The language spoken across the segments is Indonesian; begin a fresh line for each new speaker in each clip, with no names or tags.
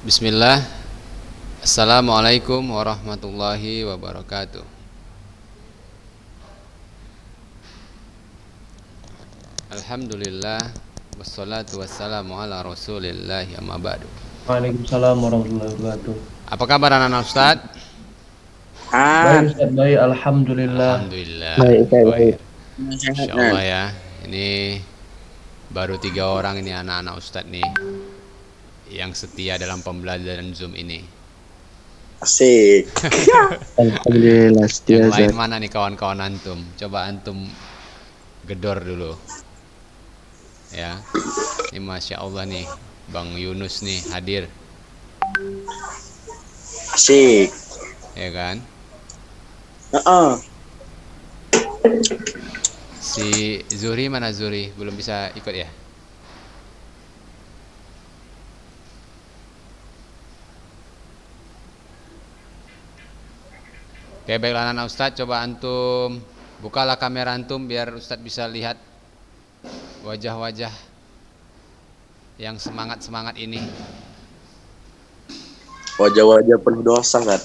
Bismillah. Assalamualaikum warahmatullahi wabarakatuh. Alhamdulillah. Wassalatu wassalamu ala rasulillahi amma ba'du.
Waalaikumsalam warahmatullahi wabarakatuh.
Apa kabar anak-anak Ustaz?
Baik Ustaz, baik. Alhamdulillah.
Alhamdulillah.
Baik, baik.
Baik. Insya Allah ya. Ini baru 3 orang ini anak-anak Ustaz nih yang setia dalam pembelajaran Zoom ini.
Asik.
Alhamdulillah setia.
Yang lain mana nih kawan-kawan antum? Coba antum gedor dulu. Ya. Ini Masya Allah nih, Bang Yunus nih hadir.
Asik.
Ya kan?
Heeh.
Si Zuri mana Zuri? Belum bisa ikut ya? Oke, baiklah anak Ustadz, coba antum bukalah kamera antum biar Ustadz bisa lihat wajah-wajah yang semangat-semangat ini.
Wajah-wajah penuh dosa, kan?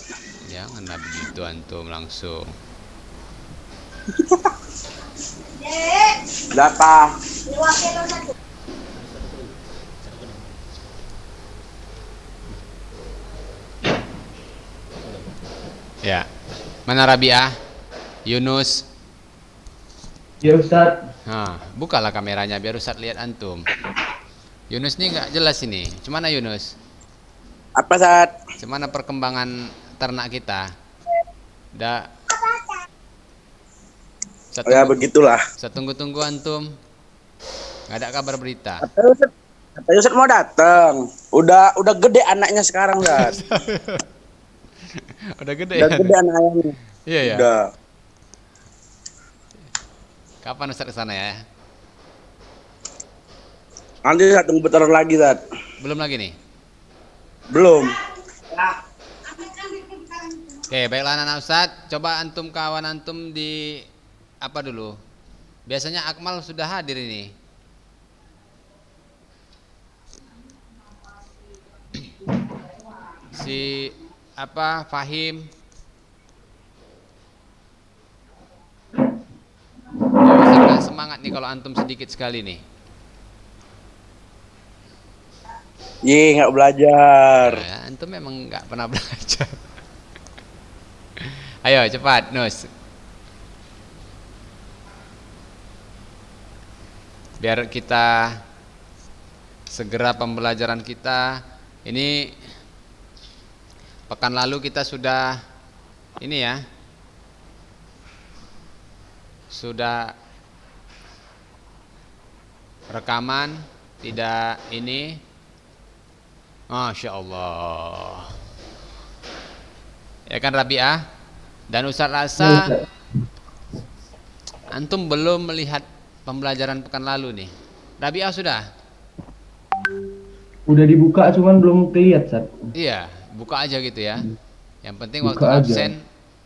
Jangan begitu antum langsung.
Data.
Ya. Mana Rabi'ah? Yunus?
Ya Ustaz.
Nah, bukalah kameranya biar Ustadz lihat antum. Yunus ini nggak jelas ini. Cemana Yunus?
Apa saat?
Cemana perkembangan ternak kita? Dah.
Oh ya begitulah.
Saya tunggu-tunggu antum. Nggak ada kabar berita.
Katanya Ustaz mau datang. Udah gede anaknya sekarang, Ustaz.
Udah gede
Udah
ya?
gede anaknya.
Iya ya.
Udah.
Kapan Ustaz ke sana ya?
Nanti saya tunggu bentar lagi, Ustaz.
Belum lagi nih.
Belum.
Oke, baiklah anak Ustaz. Coba antum kawan antum di apa dulu? Biasanya Akmal sudah hadir ini. Si apa Fahim? Ya, Ustaz nggak semangat nih kalau antum sedikit sekali nih.
Nggak belajar.
Ya, antum memang nggak pernah belajar. Ayo cepat, Nus. Biar kita segera pembelajaran kita. Ini pekan lalu kita sudah ini ya. Sudah rekaman, tidak ini. Masya Allah. Ya kan Rabi'ah? Dan Ustaz rasa antum belum melihat pembelajaran pekan lalu nih. Rabi'ah sudah?
Udah dibuka cuman belum kelihatan, Ustaz.
Iya, buka aja gitu ya. Yang penting
Buka
waktu
aja.
absen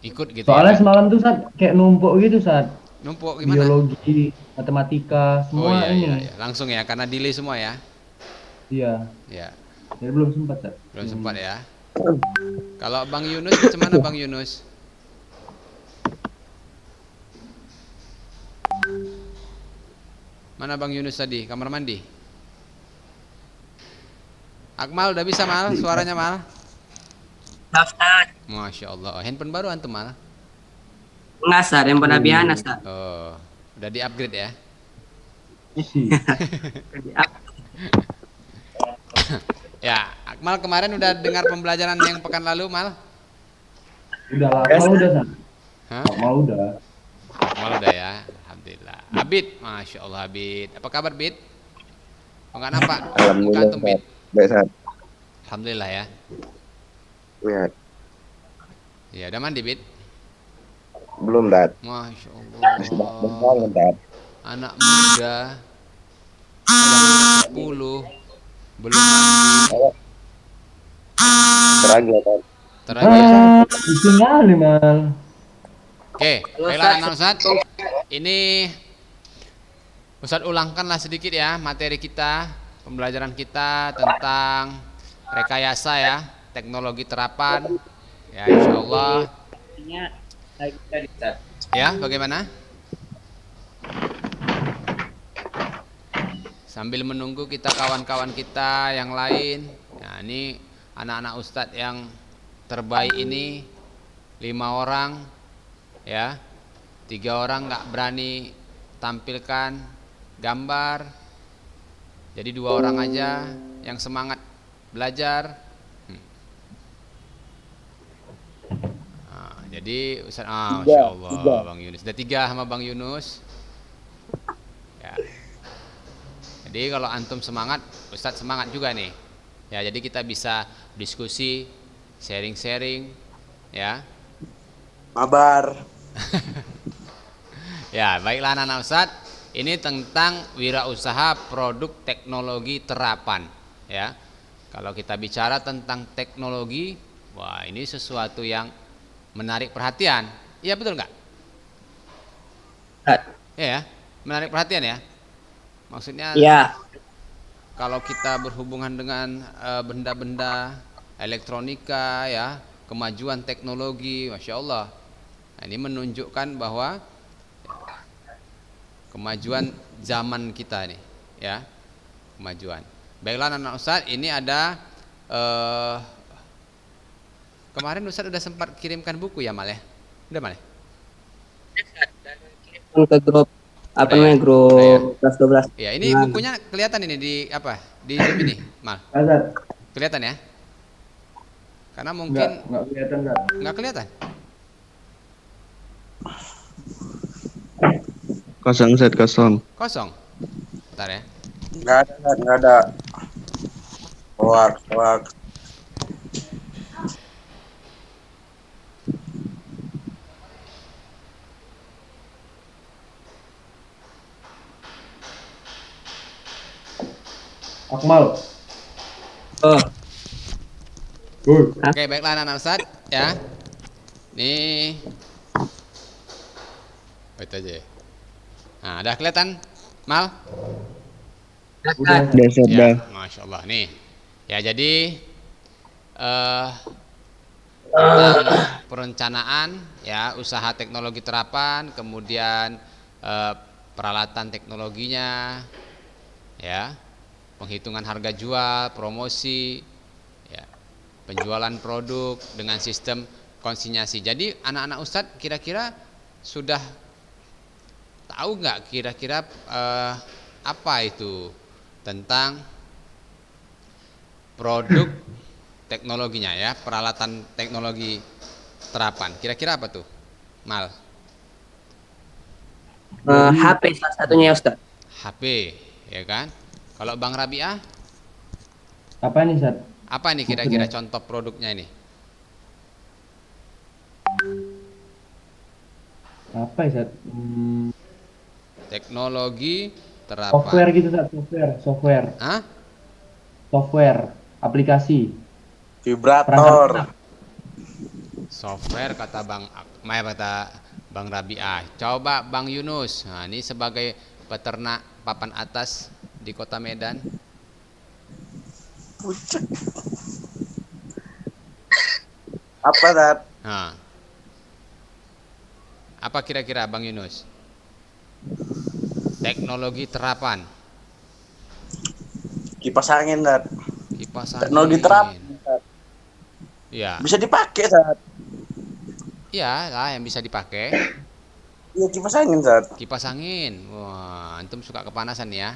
ikut gitu
Soalnya
ya.
semalam tuh Ustaz kayak numpuk gitu, Ustaz.
Numpuk gimana?
Biologi, matematika,
Oh
semua
iya,
ini.
iya, iya. Langsung ya, karena delay semua ya.
Iya.
Ya,
Jadi belum sempat, Ustaz.
belum sempat ya. Kalau Bang Yunus, gimana Bang Yunus? Mana Bang Yunus tadi? Kamar mandi? Akmal udah bisa Mal? Suaranya Mal?
Ustaz,
Masya Allah. Oh, handphone baru antum Mal?
enggak Ustaz, yang pernah biasa Ustaz.
Oh, udah di upgrade ya?
Isi.
Ya, Akmal kemarin udah dengar pembelajaran yang pekan lalu Mal?
Udah lama udah, Ustaz.
Hah?
Lama udah.
Akmal udah ya? Alhamdulillah. Abid, Masya Allah Abid. Apa kabar Bid? Oh nggak nampak? Muka
Alhamdulillah.
antum Bid?
Baik, Ustaz.
Alhamdulillah ya.
Ya,
Ya, udah mandi Bid?
belum, Dad.
Masya
Masih bangun,
Allah.
Dad.
Anak muda jam 10 belum mandi.
Teragi, Dad.
Terlagi ya.
Tinggal Mal.
Oke, baiklah anak Ustaz. Ini Ustaz ulangkanlah sedikit ya materi kita, pembelajaran kita tentang rekayasa ya, teknologi terapan. Ya, insya Allah. Ya, bagaimana? Sambil menunggu kita kawan-kawan kita yang lain. Nah, ini anak-anak ustadz yang terbaik ini 5 orang ya. 3 orang nggak berani tampilkan gambar. Jadi 2 orang aja yang semangat belajar. Nah, jadi Ustaz, Masya Allah Bang Yunus. Ada 3 sama Bang Yunus. Ya. Jadi kalau antum semangat, Ustadz semangat juga nih. Ya, jadi kita bisa diskusi, sharing-sharing, ya.
Mabar.
Ya, baiklah anak-anak Ustadz. Ini tentang wirausaha produk teknologi terapan, ya. Kalau kita bicara tentang teknologi, wah ini sesuatu yang menarik perhatian. Iya betul nggak? Ya, menarik perhatian ya. Maksudnya
Iya.
kalau kita berhubungan dengan benda-benda elektronika ya, kemajuan teknologi, Masya Allah. Nah, ini menunjukkan bahwa kemajuan zaman kita nih, ya, kemajuan. Baiklah anak Ustaz, ini ada kemarin Ustaz udah sempat kirimkan buku ya Mal ya? Udah Mal ya?
Ke grup apa
Udah ya?
namanya grup kelas 12.
Ya, ini
Nah,
bukunya kelihatan ini di apa? Di Zoom ini, Mal.
Azat,
Kelihatan ya? Karena mungkin
enggak kelihatan Zat.
nggak kelihatan.
Kosong Zat, kosong.
Kosong. Bentar ya.
Nggak ada. Hoax.
Akmal.
oh,
Oke, baiklah anak-anak Ustaz ya. Nih. Itu aja ya. Nah, udah kelihatan Mal?
Udah.
Udah Zat,
Ya,
dah.
Masya Allah nih. Ya, jadi tentang perencanaan ya, usaha teknologi terapan, kemudian peralatan teknologinya ya, penghitungan harga jual, promosi ya, penjualan produk dengan sistem konsinyasi. Jadi anak-anak Ustadz kira-kira sudah tahu nggak kira-kira apa itu tentang produk teknologinya ya, peralatan teknologi terapan. Kira-kira apa tuh, Mal?
HP salah satunya ya Ustaz.
HP, ya kan? Kalau Bang Rabiah,
Apa nih Zat?
apa nih kira-kira contoh produknya ini?
Apa ya Zat?
Teknologi
Software
terapan.
gitu Zat, software.
Hah?
Software, aplikasi. Perangkat
Vibrator.
lunak.
Software kata Bang Rabiah. Coba Bang Yunus. Nah, ini sebagai peternak papan atas di Kota Medan.
Apa Zat?
Nah, apa kira-kira Bang Yunus? Teknologi terapan.
Kipas angin Zat.
Kipas
Teknologi
angin.
terapan. Zat.
Ya,
Bisa dipakai Zat.
ya lah yang bisa dipakai.
Iya kipas angin Zat.
Kipas angin. Wah, antum suka kepanasan ya.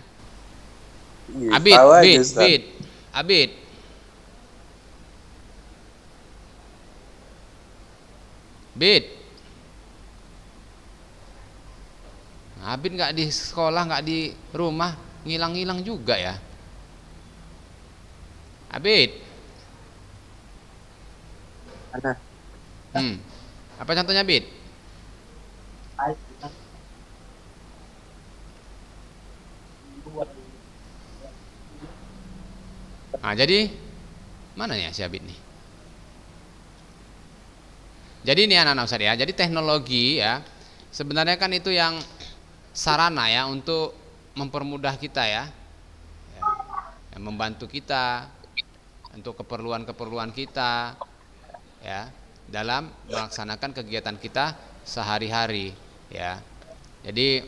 Iya,
Abid,
tahu aja,
Bid,
Zat.
Bid, Abid. Bid. Abid nggak di sekolah, nggak di rumah, ngilang-ngilang juga ya. Abid.
Mana?
Apa contohnya Bid? Nah, jadi mana ya si Abid nih? Jadi ini anak-anak Ustaz ya. Jadi teknologi ya, sebenarnya kan itu yang sarana ya untuk mempermudah kita ya, yang membantu kita untuk keperluan-keperluan kita, ya, dalam melaksanakan kegiatan kita sehari-hari, ya. Jadi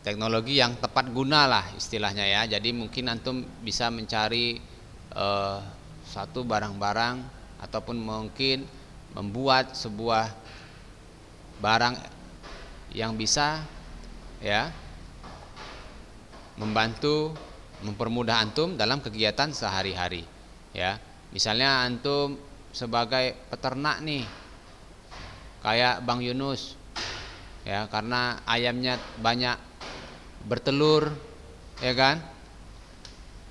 teknologi yang tepat guna lah istilahnya ya. Jadi mungkin antum bisa mencari satu barang-barang ataupun mungkin membuat sebuah barang yang bisa ya membantu mempermudah antum dalam kegiatan sehari-hari, ya. Misalnya antum sebagai peternak nih, kayak Bang Yunus, ya, karena ayamnya banyak bertelur, ya kan?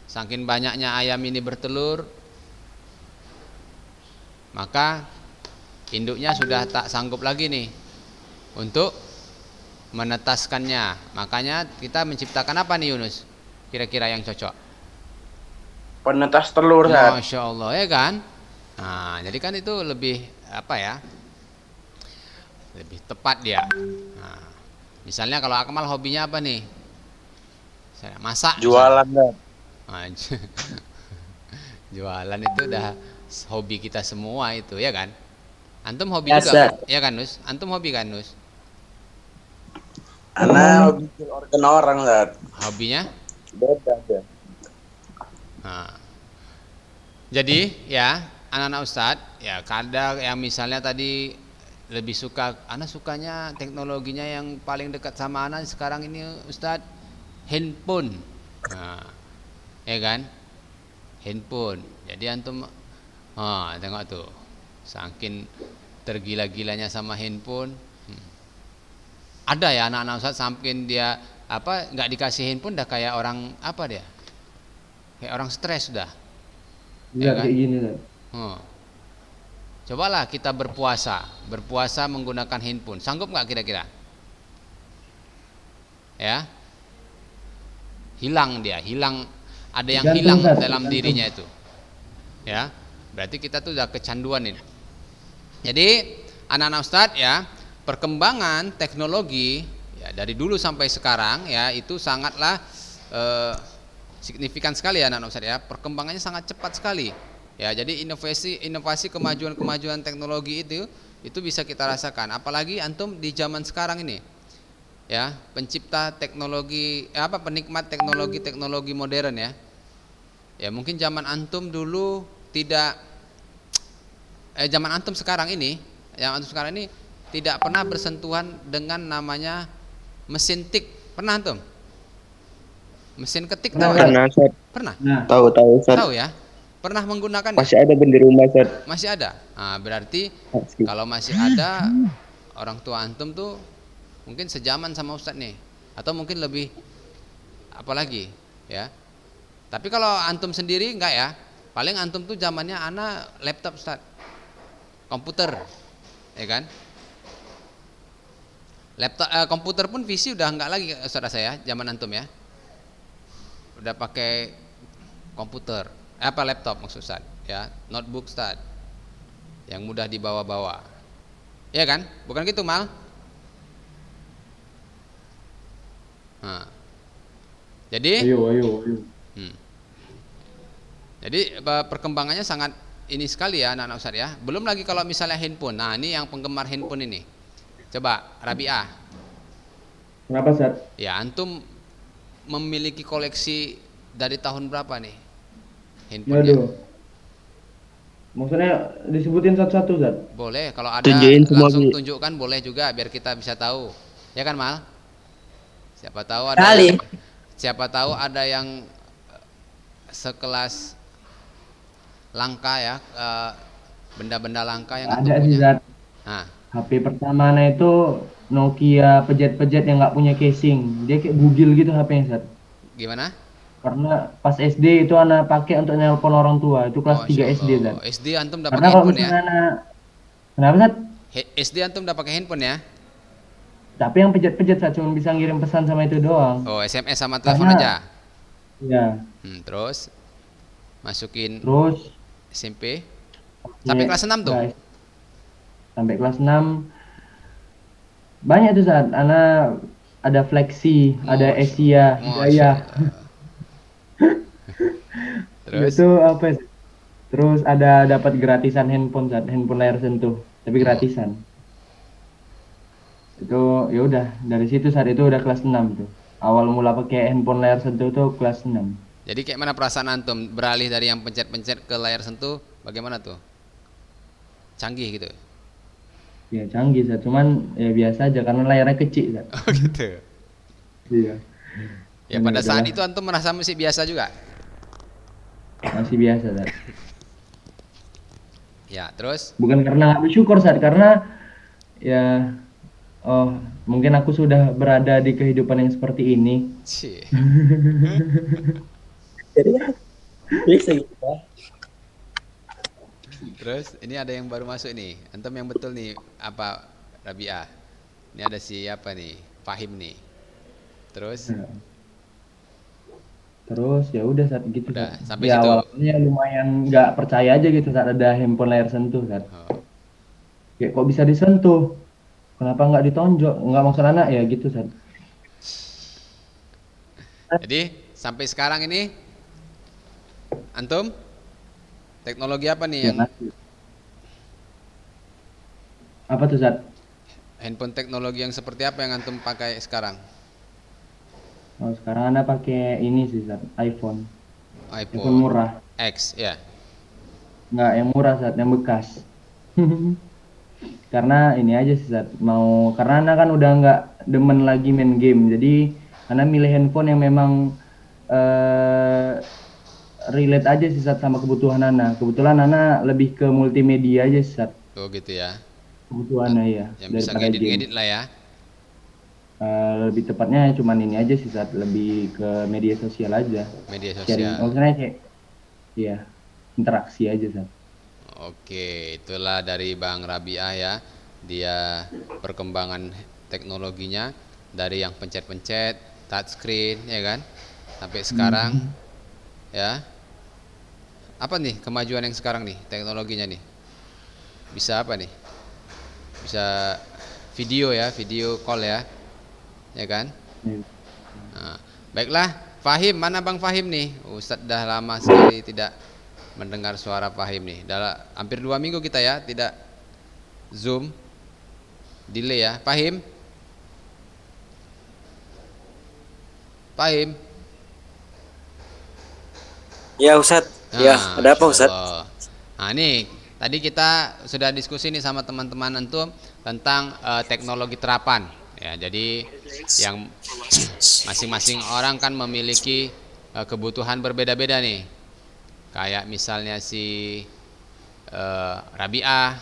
Saking banyaknya ayam ini bertelur, maka induknya sudah tak sanggup lagi nih untuk menetaskannya. Makanya kita menciptakan apa nih Yunus? Kira-kira yang cocok?
Penetas telur, Ustaz.
Masya Allah, ya kan? Nah, jadi kan itu lebih apa ya? Lebih tepat dia. Nah, misalnya kalau Akmal hobinya apa nih? Saya masak.
Jualan, Ustaz.
Nah, jualan itu udah hobi kita semua itu, ya kan? Antum hobi
Ya,
juga,
Ustaz.
ya kan Nus? Antum hobi kan Nus?
Ana bikin organ orang, Ustaz.
Hobinya?
Beda, Ustaz.
Nah, jadi ya anak-anak Ustadz ya kadang yang misalnya tadi lebih suka, anak sukanya teknologinya yang paling dekat sama anak sekarang ini Ustadz handphone. Nah, ya kan? Handphone. Jadi antum tengok tuh, saking tergila-gilanya sama handphone. Ada ya anak-anak Ustadz saking dia apa nggak dikasih handphone dah kayak orang apa dia? Kayak orang stres sudah.
Iya,
kan?
kayak gini, Ustaz.
Cobalah kita berpuasa menggunakan handphone. Sanggup nggak kira-kira? Ya, hilang ada yang
Tergantung,
hilang
Ustaz,
dalam
tergantung.
dirinya itu. Ya, berarti kita tuh udah kecanduan ini. Jadi anak-anak Ustadz ya, perkembangan teknologi ya dari dulu sampai sekarang ya itu sangatlah signifikan sekali ya anak-anak Ustadz ya. Perkembangannya sangat cepat sekali. Ya, jadi inovasi kemajuan teknologi itu bisa kita rasakan. Apalagi antum di zaman sekarang ini. Ya, pencipta teknologi penikmat teknologi modern ya. Ya, mungkin zaman antum dulu tidak zaman antum sekarang ini tidak pernah bersentuhan dengan namanya mesin tik. Pernah antum? Mesin ketik tahu ya?
Pernah, Ustaz.
Pernah?
Nah,
Tahu, Ustaz.
Tahu ya? Pernah menggunakan?
Masih ada di rumah, Ustaz.
Masih ada. Nah, berarti
Masih.
kalau masih ada orang tua antum tuh mungkin sejaman sama Ustadz nih, atau mungkin lebih apalagi ya. Tapi kalau antum sendiri enggak ya. Paling antum tuh zamannya anak laptop Ustadz, komputer, ya kan? Laptop, komputer pun PC udah enggak lagi saudara saya zaman antum ya. Udah pakai komputer, laptop maksud Ustaz, ya, notebook Ustaz, yang mudah dibawa-bawa, ya kan? Bukan gitu Mal? Nah, jadi,
ayo.
jadi perkembangannya sangat ini sekali ya anak-anak Ustaz ya. Belum lagi kalau misalnya handphone. Nah, ini yang penggemar handphone ini. Coba Rabi'ah.
Kenapa, Ustaz?
Ya, antum memiliki koleksi dari tahun berapa nih handphonenya?
Waduh. Maksudnya disebutin satu-satu, Ustaz?
Boleh, kalau ada
Tunjukin semua,
langsung
Ki.
tunjukkan boleh juga biar kita bisa tahu. Ya kan, Mal? Siapa tahu
Kali.
ada yang sekelas langka ya, benda-benda langka yang antum
Ada sih,
punya.
Ustaz.
Nah,
HP pertama itu Nokia pejet-pejet yang nggak punya casing. Dia kayak bugil gitu HP-nya, Ustaz.
gimana?
Karena pas SD itu anak pakai untuk nelpon orang tua. Itu kelas 3
Masya
SD,
Allah.
Ustaz.
SD antum udah pakai
Karena kalau
handphone ya?
misalnya anak... Kenapa, Ustaz?
SD antum udah pakai handphone ya?
Tapi yang pejet-pejet, Ustaz, cuma bisa ngirim pesan sama itu doang.
Oh, SMS sama telepon
Karena-
aja.
Ya.
Terus masukin
Terus
SMP sampai kelas 6 tuh.
guys, sampai kelas 6 banyak tuh saat anak ada Flexi, ada
Masya
Asia,
Masya
Jaya.
Allah. Terus?
Itu apa ya? Terus ada dapat gratisan handphone, Sat. Handphone layar sentuh, tapi gratisan. Itu ya udah dari situ saat itu udah kelas 6 tuh. Awal mula pakai handphone layar sentuh tuh kelas 6.
Jadi kayak mana perasaan antum beralih dari yang pencet-pencet ke layar sentuh? Bagaimana tuh? Canggih gitu.
Ya canggih, Sat. Cuman ya biasa aja karena layarnya kecil, Sat.
Oh gitu.
Iya.
Ya pada saat itu antum merasa masih biasa juga.
Masih biasa, Sat.
Ya, terus?
Bukan karena nggak bersyukur, Sat, karena ya oh mungkin aku sudah berada di kehidupan yang seperti ini.
Cih.
Jadi ya, bisa gitu ya.
Terus ini ada yang baru masuk nih. Antum yang betul nih apa Rabi'ah? Ini ada siapa nih? Fahim nih. Terus
Nah, terus ya udah saat gitu,
udah
Sat.
sampai
Ya
situ.
awalnya lumayan nggak percaya aja gitu saat ada handphone layar sentuh, Sat.
Oh.
Kayak kok bisa disentuh? Kenapa nggak ditonjok? Nggak maksud anak ya gitu, Sat.
Jadi sampai sekarang ini antum teknologi apa nih
Ya
yang
masih. Apa tuh, Sat?
handphone teknologi yang seperti apa yang antum pakai sekarang?
Oh, sekarang anak pakai ini sih, Sat. iPhone. iPhone
iPhone
murah.
X ya.
Nggak yang murah, Sat, yang bekas. Karena ini aja sih, Sat. Karena anak kan udah nggak demen lagi main game. Jadi anak milih handphone yang memang eh relate aja sih, Sat, sama kebutuhan anak. Kebetulan anak lebih ke multimedia aja sih, Sat.
Tuh gitu ya.
Kebutuhannya ya
Yang bisa
daripada game.
ngedit-ngedit lah ya.
Lebih tepatnya cuman ini aja sih, Sat. Lebih ke media sosial aja.
Media
Sharing.
sosial.
Maksudnya kayak iya, interaksi aja, Sat.
Oke, itulah dari Bang Rabi'ah ya. Dia perkembangan teknologinya dari yang pencet-pencet, touchscreen ya kan, sampai sekarang ya. Apa nih kemajuan yang sekarang nih teknologinya nih? Bisa apa nih? Bisa video ya, video call ya kan?
Iya.
Nah, baiklah, Fahim, mana Bang Fahim nih? Ustadz dah lama sekali tidak mendengar suara Fahim nih. Hampir 2 minggu kita ya tidak Zoom, delay ya. Fahim? Fahim?
Ya Ustadz, ya ada apa Ustadz?
Insyaallah. Nah nih, tadi kita sudah diskusi nih sama teman-teman antum tentang teknologi terapan. Ya, jadi yang masing-masing orang kan memiliki kebutuhan berbeda-beda nih. Kayak misalnya si Rabi'ah,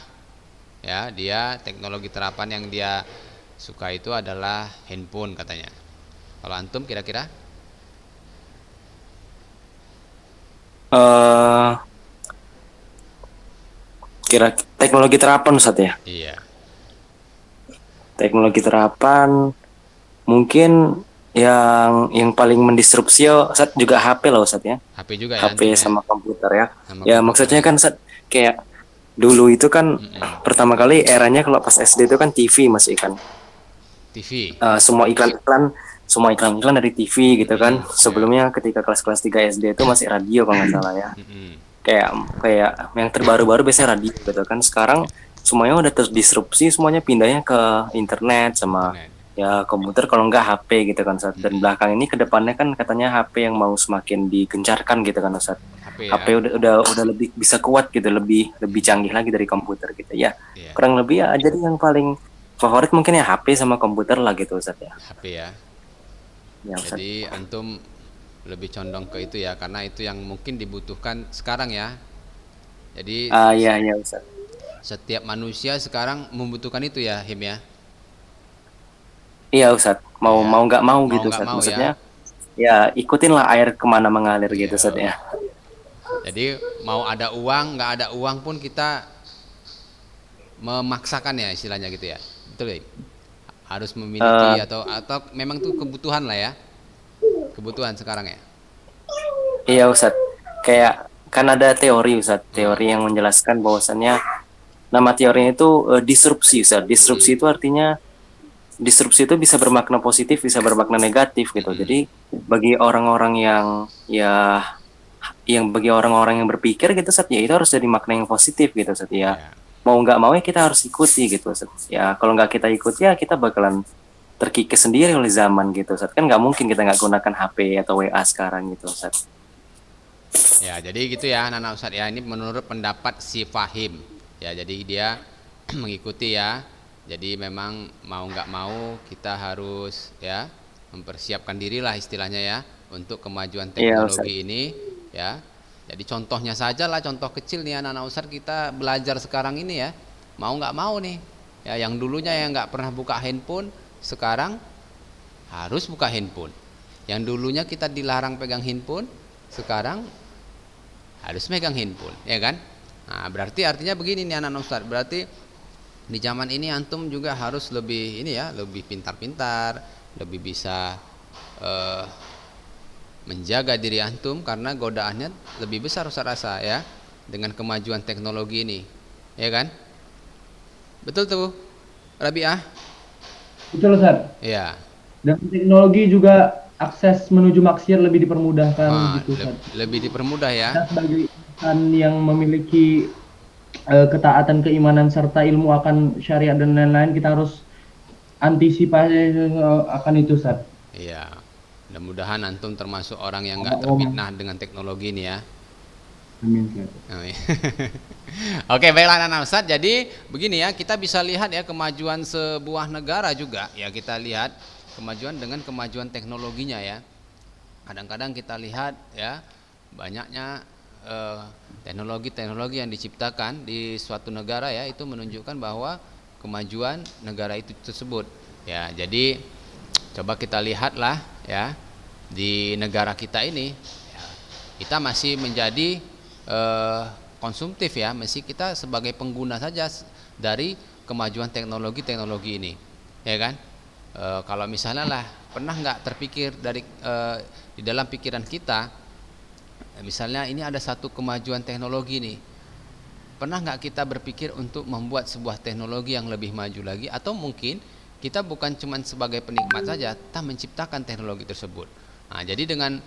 ya dia teknologi terapan yang dia suka itu adalah handphone katanya. Kalau antum kira-kira?
Eh, Kira teknologi terapan Ustadz ya.
Iya.
Teknologi terapan mungkin yang paling mendisrupsi ya Ustadz juga HP lah Ustadz ya.
HP juga ya.
HP
antum ya?
sama komputer ya.
Sama
Ya
komputer.
maksudnya kan Ustadz kayak dulu itu kan pertama kali eranya kalau pas SD itu kan TV masih kan.
TV.
Semua iklan-iklan dari TV gitu kan. Sebelumnya ketika kelas-kelas 3 SD itu masih radio kalau nggak salah ya. Kayak yang terbaru-baru biasanya radio gitu kan. Sekarang semuanya udah terdisrupsi, semuanya pindahnya ke internet sama
Internet.
ya komputer kalau nggak HP gitu kan Ustadz. Dan belakang ini kedepannya kan katanya HP yang mau semakin digencarkan gitu kan Ustadz.
HP ya.
HP udah lebih bisa kuat gitu, lebih canggih lagi dari komputer gitu ya.
Iya.
Kurang lebih ya jadi yang paling favorit mungkin ya HP sama komputer lah gitu Ustadz ya.
HP ya.
Ya Ustadz.
Jadi antum lebih condong ke itu ya karena itu yang mungkin dibutuhkan sekarang ya. Jadi
Iya Ustadz.
setiap manusia sekarang membutuhkan itu ya, Him ya.
Iya Ustadz. Mau
Iya.
mau nggak mau
Mau
gitu
nggak
Ustadz.
mau
Maksudnya ya ikutin lah air kemana mengalir gitu
Iya.
Ustadz ya.
Jadi mau ada uang, nggak ada uang pun kita memaksakan ya istilahnya gitu ya. Betul ya? Harus memiliki atau memang tuh kebutuhan lah ya. Kebutuhan sekarang ya.
Iya Ustadz. Kayak kan ada teori Ustadz. Teori yang menjelaskan bahwasannya nama teorinya itu disrupsi Ustadz. Disrupsi itu artinya disrupsi itu bisa bermakna positif, bisa bermakna negatif gitu. Jadi bagi orang-orang yang ya bagi orang-orang yang berpikir gitu Sat, ya itu harus jadi makna yang positif gitu Sat ya.
Ya.
Mau nggak mau ya kita harus ikuti gitu Sat. Ya kalau nggak kita ikuti ya kita bakalan terkikis sendiri oleh zaman gitu Sat. Kan nggak mungkin kita nggak gunakan HP atau WA sekarang gitu Sat.
Ya, jadi gitu ya anak-anak Ustadz ya. Ini menurut pendapat si Fahim. Ya, jadi dia mengikuti ya. Jadi memang mau nggak mau kita harus ya mempersiapkan diri lah istilahnya ya untuk kemajuan
Iya Ustaz.
teknologi ini ya. Jadi contohnya saja lah, contoh kecil nih anak-anak Ustadz kita belajar sekarang ini ya. Mau nggak mau nih. Ya, yang dulunya yang nggak pernah buka handphone sekarang harus buka handphone. Yang dulunya kita dilarang pegang handphone sekarang harus megang handphone, ya kan? Nah, berarti artinya begini nih anak Ustadz, berarti di zaman ini antum juga harus lebih ini ya, lebih pintar-pintar, lebih bisa eh, menjaga diri antum karena godaannya lebih besar saya rasa ya dengan kemajuan teknologi ini, ya kan? Betul tuh, Rabi'ah?
Betul Ustaz.
Ya.
Dan teknologi juga akses menuju maksiat lebih dipermudahkan
Ah,
gitu Ustaz.
lebih dipermudah ya.
Kita sebagai insan yang memiliki ketaatan keimanan serta ilmu akan syariat dan lain-lain, kita harus antisipasi akan itu Ustaz.
Iya. Mudah-mudahan antum termasuk orang yang nggak
Om.
terfitnah dengan teknologi ini ya.
Amin Ustaz.
Amin. Oke, baiklah anak Ustadz. Jadi begini ya, kita bisa lihat ya kemajuan sebuah negara juga ya, kita lihat kemajuan dengan kemajuan teknologinya ya. Kadang-kadang kita lihat ya banyaknya teknologi-teknologi yang diciptakan di suatu negara ya, itu menunjukkan bahwa kemajuan negara itu tersebut ya. Jadi coba kita lihatlah ya di negara kita ini ya, kita masih menjadi konsumtif ya, masih kita sebagai pengguna saja dari kemajuan teknologi-teknologi ini ya kan. Kalau misalnya lah pernah nggak terpikir dari di dalam pikiran kita misalnya ini ada satu kemajuan teknologi nih, pernah nggak kita berpikir untuk membuat sebuah teknologi yang lebih maju lagi, atau mungkin kita bukan cuma sebagai penikmat saja, kita menciptakan teknologi tersebut. Nah, jadi dengan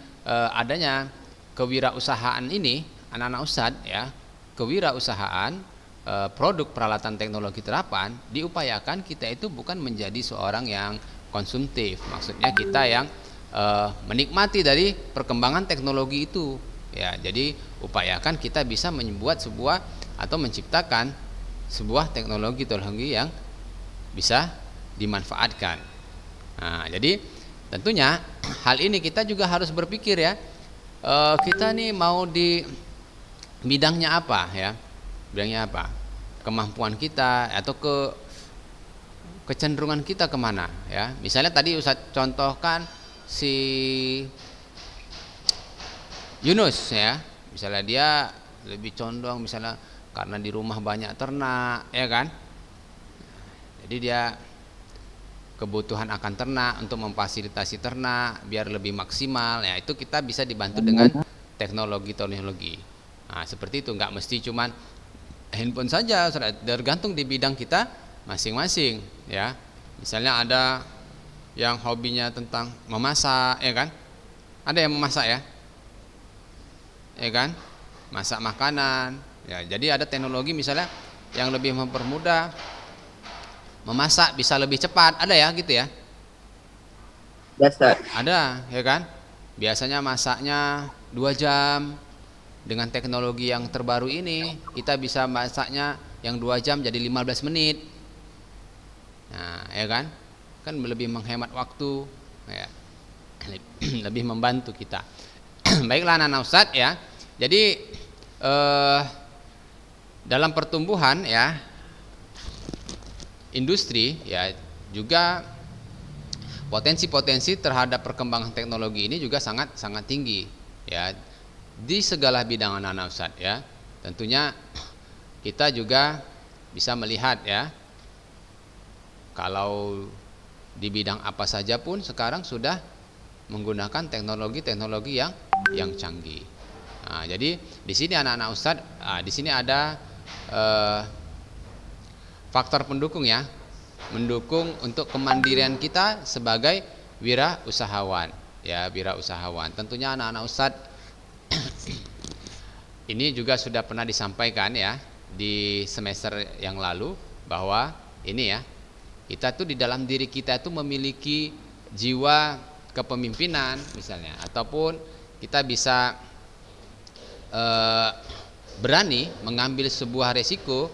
adanya kewirausahaan ini anak-anak Ustadz ya, kewirausahaan produk peralatan teknologi terapan diupayakan kita itu bukan menjadi seorang yang konsumtif, maksudnya kita yang menikmati dari perkembangan teknologi itu ya. Jadi upayakan kita bisa membuat sebuah atau menciptakan sebuah teknologi yang bisa dimanfaatkan. Nah, jadi tentunya hal ini kita juga harus berpikir ya, kita nih mau di bidangnya apa ya, bidangnya apa, kemampuan kita atau kecenderungan kita kemana ya. Misalnya tadi Ustadz contohkan si Yunus ya, misalnya dia lebih condong misalnya karena di rumah banyak ternak ya kan, jadi dia kebutuhan akan ternak untuk memfasilitasi ternak biar lebih maksimal ya, itu kita bisa dibantu dengan teknologi. Nah, seperti itu, nggak mesti cuman handphone saja, tergantung di bidang kita masing-masing ya. Misalnya ada yang hobinya tentang memasak ya kan, ada yang memasak ya kan, masak makanan ya. Jadi ada teknologi misalnya yang lebih mempermudah memasak, bisa lebih cepat, ada ya gitu ya. Ada ya kan, biasanya masaknya 2 jam, dengan teknologi yang terbaru ini kita bisa masaknya yang 2 jam jadi 15 menit. Nah ya kan, kan lebih menghemat waktu ya, lebih membantu kita. Baiklah anak-anak Ustadz ya, jadi dalam pertumbuhan ya industri ya, juga potensi-potensi terhadap perkembangan teknologi ini juga sangat tinggi ya di segala bidang anak-anak Ustadz ya. Tentunya kita juga bisa melihat ya, kalau di bidang apa saja pun sekarang sudah menggunakan teknologi-teknologi yang canggih. Nah, jadi di sini anak-anak Ustadz, di sini ada faktor pendukung ya, mendukung untuk kemandirian kita sebagai wirausahawan ya, wirausahawan. Tentunya anak-anak Ustadz ini juga sudah pernah disampaikan ya di semester yang lalu bahwa ini ya, kita tuh di dalam diri kita itu memiliki jiwa kepemimpinan misalnya, ataupun kita bisa berani mengambil sebuah resiko,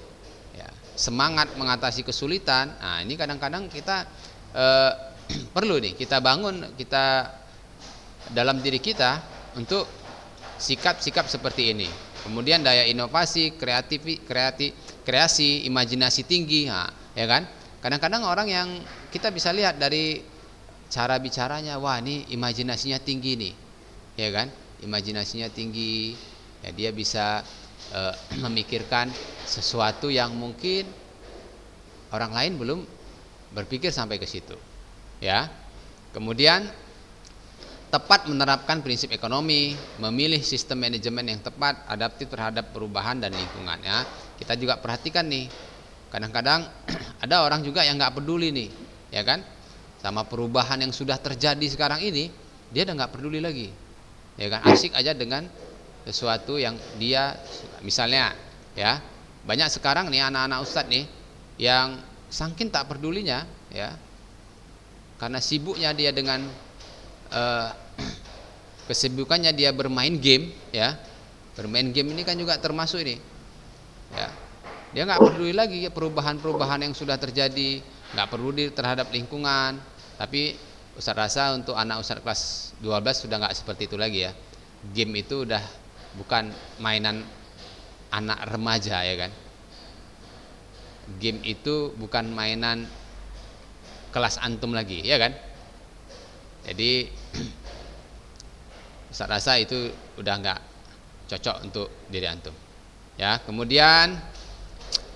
ya, semangat mengatasi kesulitan. Nah, ini kadang-kadang kita perlu nih kita bangun kita dalam diri kita untuk sikap-sikap seperti ini. Kemudian daya inovasi, kreasi, imajinasi tinggi, nah, ya kan? Kadang-kadang orang yang kita bisa lihat dari cara bicaranya, wah ini imajinasinya tinggi nih, ya kan? Imajinasinya tinggi, ya dia bisa memikirkan sesuatu yang mungkin orang lain belum berpikir sampai ke situ, ya. Kemudian tepat menerapkan prinsip ekonomi, memilih sistem manajemen yang tepat, adaptif terhadap perubahan dan lingkungan. Ya, kita juga perhatikan nih, kadang-kadang ada orang juga yang nggak peduli nih, ya kan, sama perubahan yang sudah terjadi sekarang ini, dia udah nggak peduli lagi, ya kan, asik aja dengan sesuatu yang dia suka. Misalnya, ya, banyak sekarang nih anak-anak ustadz nih yang saking tak pedulinya, ya, karena sibuknya dia dengan kesibukannya dia bermain game, ya, bermain game ini kan juga termasuk ini, ya, dia nggak peduli lagi perubahan-perubahan yang sudah terjadi, nggak peduli terhadap lingkungan. Tapi Ustaz rasa untuk anak Ustaz kelas 12 sudah nggak seperti itu lagi ya. Game itu udah bukan mainan anak remaja, ya kan. Game itu bukan mainan kelas antum lagi, ya kan. Jadi Ustaz rasa itu udah nggak cocok untuk diri antum, ya. Kemudian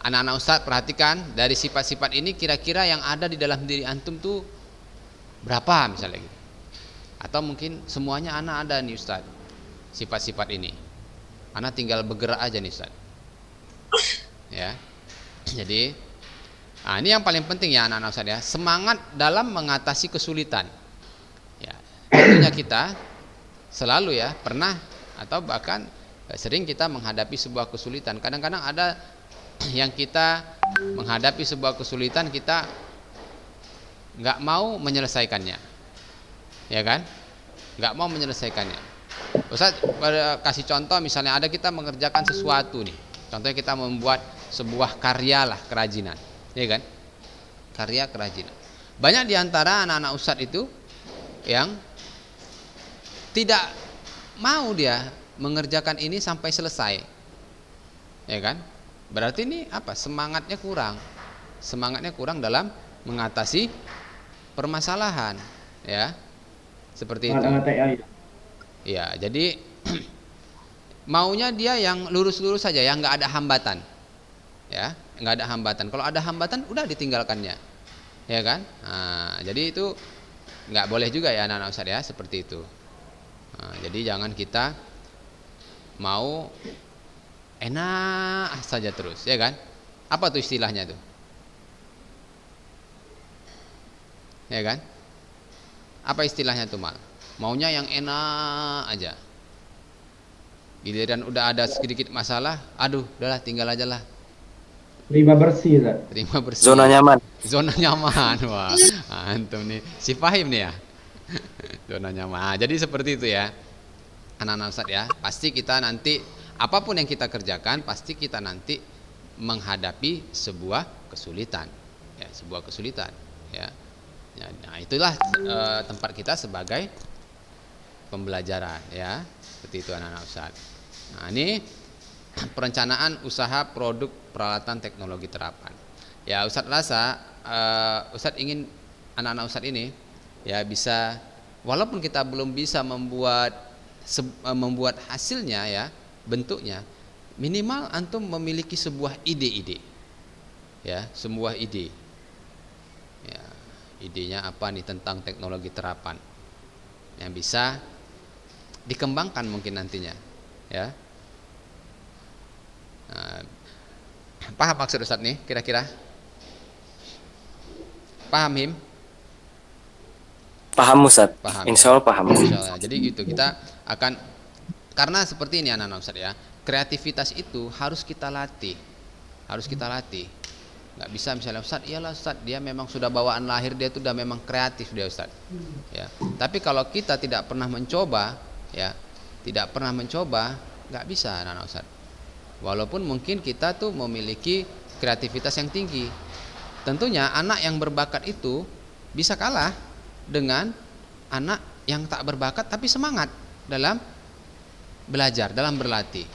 anak-anak Ustaz perhatikan dari sifat-sifat ini kira-kira yang ada di dalam diri antum tuh berapa misalnya gitu. Atau mungkin semuanya anak ada nih Ustaz sifat-sifat ini, anak tinggal bergerak aja nih Ustaz, ya. Jadi ini yang paling penting ya anak-anak Ustaz ya, semangat dalam mengatasi kesulitan. Ya, tentunya kita selalu ya pernah atau bahkan sering kita menghadapi sebuah kesulitan. Kadang-kadang ada yang kita menghadapi sebuah kesulitan kita nggak mau menyelesaikannya, ya kan? Nggak mau menyelesaikannya. Ustaz kasih contoh, misalnya ada kita mengerjakan sesuatu nih, contohnya kita membuat sebuah karya lah, kerajinan, ya kan? Karya kerajinan. Banyak diantara anak-anak Ustaz itu yang tidak mau dia mengerjakan ini sampai selesai, ya kan? Berarti ini apa? Semangatnya kurang dalam mengatasi permasalahan, ya, seperti itu. Ya, jadi maunya dia yang lurus-lurus saja, yang nggak ada hambatan, ya, nggak ada hambatan. Kalau ada hambatan, udah ditinggalkannya, ya kan? Nah, jadi itu nggak boleh juga ya anak-anak Ustaz ya, seperti itu. Nah, jadi jangan kita mau enak saja terus, ya kan? Apa tuh istilahnya tuh? Ya kan? Apa istilahnya tuh Mal? Maunya yang enak aja. Giliran udah ada sedikit masalah, aduh, udahlah tinggal aja lah.
Terima bersih, Zat.
Terima bersih.
Zona nyaman.
Zona nyaman. Wah, antum nih si Fahim nih ya. Zona nyaman. Nah, jadi seperti itu ya. Anak-anak Ustaz ya, pasti kita nanti apapun yang kita kerjakan pasti kita nanti menghadapi sebuah kesulitan. Ya, sebuah kesulitan, ya. Nah, itulah tempat kita sebagai pembelajaran, ya. Seperti itu anak-anak Ustaz. Nah, ini perencanaan usaha produk peralatan teknologi terapan. Ya, Ustaz rasa Ustaz ingin anak-anak Ustaz ini ya bisa, walaupun kita belum bisa membuat hasilnya ya, bentuknya, minimal antum memiliki sebuah ide-ide. Ya, sebuah ide. Ya, idenya apa nih tentang teknologi terapan yang bisa dikembangkan mungkin nantinya, ya. Nah, paham maksud Ustaz nih kira-kira? Paham Him?
Paham Ustaz.
Paham.
Insya Allah paham.
Insya Allah. Jadi gitu kita akan, karena seperti ini anak-anak Ustaz ya, kreativitas itu harus kita latih. Harus kita latih. Nggak bisa misalnya Ustaz, iyalah Ustaz, dia memang sudah bawaan lahir, dia itu udah memang kreatif dia Ustaz. Ya. Tapi kalau kita tidak pernah mencoba, ya, tidak pernah mencoba, nggak bisa anak-anak Ustaz. Walaupun mungkin kita tuh memiliki kreativitas yang tinggi. Tentunya anak yang berbakat itu bisa kalah dengan anak yang tak berbakat tapi semangat dalam belajar, dalam berlatih.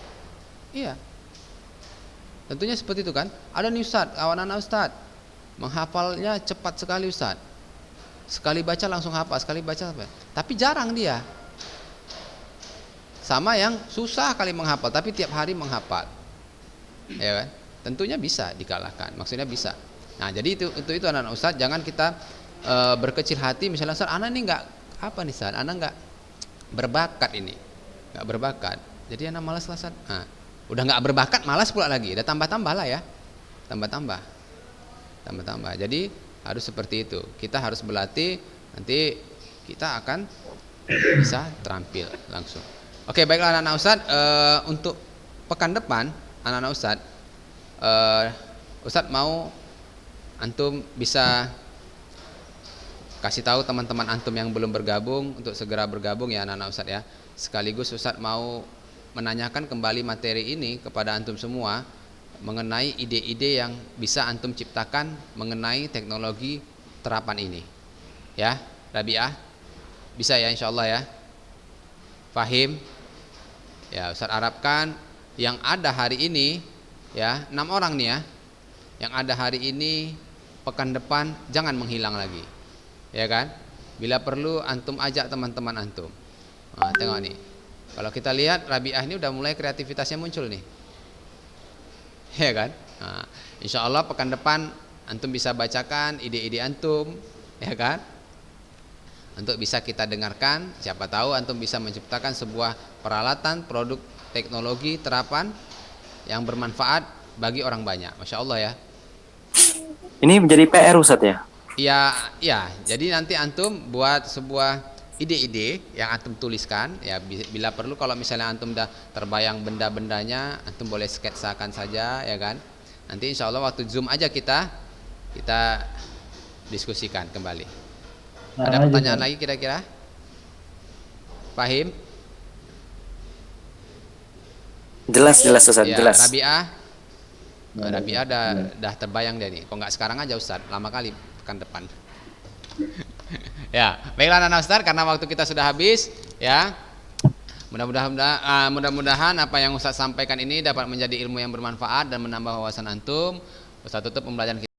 Iya. Tentunya seperti itu kan. Ada nih Ustaz, kawan anak Ustaz, menghafalnya cepat sekali Ustaz. Sekali baca langsung hafal, sekali baca apa? Tapi jarang dia. Sama yang susah kali menghafal tapi tiap hari menghafal. Ya kan? Tentunya bisa dikalahkan. Maksudnya bisa. Nah, jadi itu anak-anak Ustaz, jangan kita berkecil hati misalnya Ustaz, anak ini enggak apa nih Ustaz? Anak enggak berbakat ini. Enggak berbakat. Jadi anak malas lah Ustaz. Nah, udah enggak berbakat malas pula lagi. Udah tambah-tambah lah ya. Tambah-tambah. Jadi harus seperti itu. Kita harus berlatih, nanti kita akan bisa terampil langsung. Oke, baiklah anak-anak Ustadz, untuk pekan depan anak-anak Ustadz, Ustadz mau antum bisa kasih tahu teman-teman antum yang belum bergabung untuk segera bergabung ya anak-anak Ustadz ya. Sekaligus Ustadz mau menanyakan kembali materi ini kepada antum semua mengenai ide-ide yang bisa antum ciptakan mengenai teknologi terapan ini. Ya, Rabi'ah, bisa ya insyaallah ya. Fahim? Ya, Ustaz harapkan yang ada hari ini ya, 6 orang nih ya. Yang ada hari ini pekan depan jangan menghilang lagi. Ya kan? Bila perlu antum ajak teman-teman antum. Nah, tengok nih. Kalau kita lihat Rabi'ah ini udah mulai kreativitasnya muncul nih. Ya kan? Nah, insyaallah pekan depan antum bisa bacakan ide-ide antum, ya kan? Untuk bisa kita dengarkan, siapa tahu antum bisa menciptakan sebuah peralatan, produk teknologi terapan yang bermanfaat bagi orang banyak. Masya Allah ya.
Ini menjadi PR Ustadz ya?
Ya, jadi nanti antum buat sebuah ide-ide yang antum tuliskan. Ya, bila perlu kalau misalnya antum udah terbayang benda-bendanya, antum boleh sketsakan saja, ya kan. Nanti insya Allah waktu Zoom aja kita diskusikan kembali. Ada pertanyaan lagi kira-kira? Fahim?
Jelas Ustadz,
Ya,
jelas.
Rabi'ah dah terbayang dia nih. Kok nggak sekarang aja Ustadz, lama kali pekan depan. Ya, baiklah anak Ustadz, karena waktu kita sudah habis ya. Mudah-mudahan apa yang Ustadz sampaikan ini dapat menjadi ilmu yang bermanfaat dan menambah wawasan antum. Ustadz tutup pembelajaran kita.